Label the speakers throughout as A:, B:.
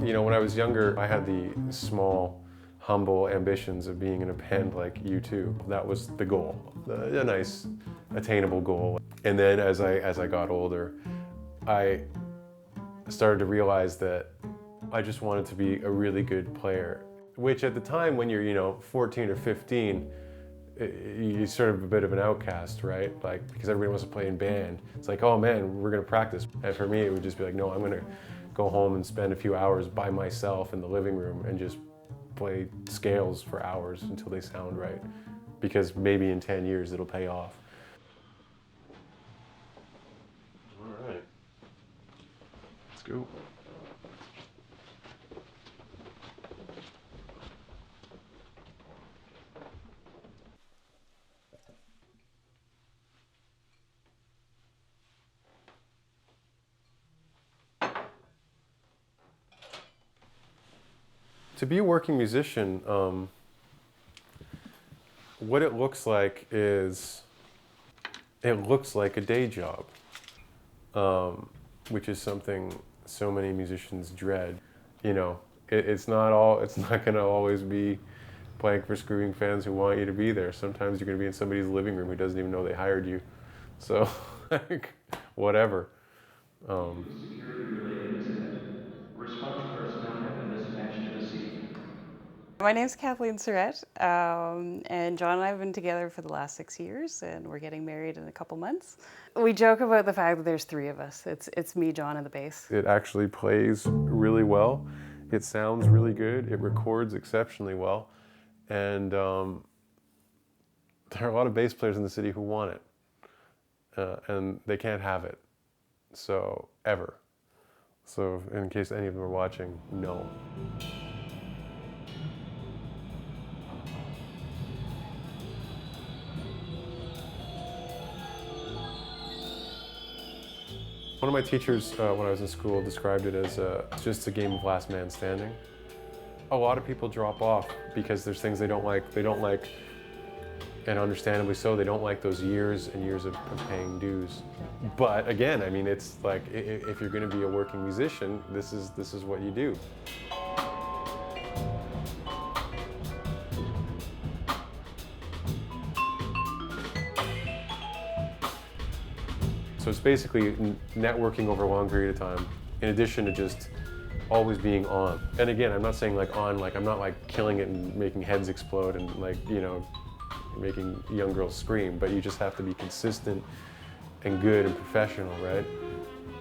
A: You know, when I was younger, I had the small, humble ambitions of being in a band like U2. That was the goal, a nice, attainable goal. And then as I got older, I started to realize that I just wanted to be a really good player, which at the time when you're, 14 or 15, you're sort of a bit of an outcast, right? Like, because everybody wants to play in band. It's like, oh man, we're gonna practice. And for me, it would just be like, no, I'm gonna go home and spend a few hours by myself in the living room and just play scales for hours until they sound right. Because maybe in 10 years it'll pay off. All right, let's go. To be a working musician, what it looks like is, it looks like a day job, which is something so many musicians dread. It's not going to always be playing for screaming fans who want you to be there. Sometimes you're going to be in somebody's living room who doesn't even know they hired you. So, like, whatever.
B: Security-related incident. Response personnel have been dispatched to the scene.
C: My name's Kathleen Surrett, and John and I have been together for the last 6 years, and we're getting married in a couple months. We joke about the fact that there's three of us. It's me, John, and the bass.
A: It actually plays really well. It sounds really good. It records exceptionally well. And there are a lot of bass players in the city who want it. And they can't have it. So, ever. So, in case any of them are watching, no. One of my teachers, when I was in school, described it as just a game of last man standing. A lot of people drop off because there's things they don't like. They don't like, and understandably so, they don't like those years and years of paying dues. But again, I mean, it's like, if you're going to be a working musician, this is what you do. So it's basically networking over a long period of time, in addition to just always being on. And again, I'm not saying like on, like I'm not like killing it and making heads explode and like, making young girls scream, but you just have to be consistent and good and professional, right?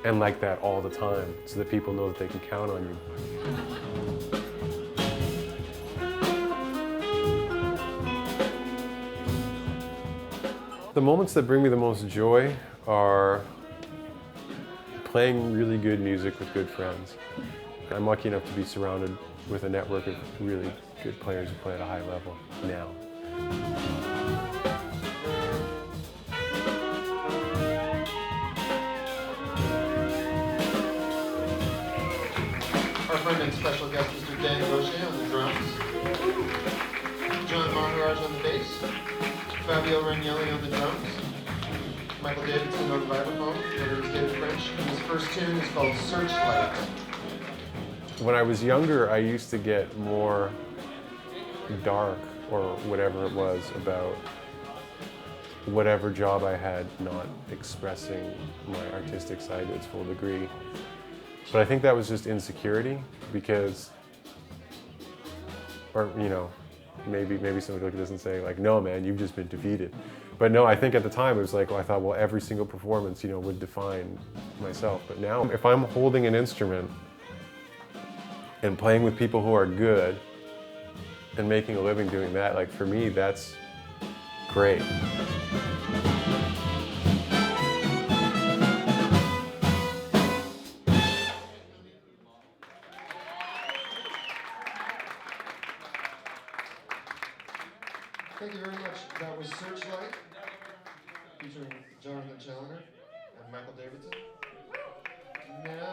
A: And like that all the time, so that people know that they can count on you. The moments that bring me the most joy are playing really good music with good friends. I'm lucky enough to be surrounded with a network of really good players who play at a high level now.
D: Our friend and special guest, Mr. Dan Gaucher on the drums, Jon Maharaj on the bass, Fabio Ragnelli on the drums, Michael Davidson on vibraphone, later is David French, and his first tune is called Searchlight.
A: When I was younger, I used to get more dark, or whatever it was, about whatever job I had, not expressing my artistic side to its full degree. But I think that was just insecurity, because, or maybe somebody look at this and say like, no man, you've just been defeated. But no, I think at the time it was like, well, I thought, well, every single performance, would define myself. But now, if I'm holding an instrument and playing with people who are good and making a living doing that, like for me, that's great.
D: Thank you very much. That was Searchlight, featuring Jonathan Challoner and Michael Davidson. Now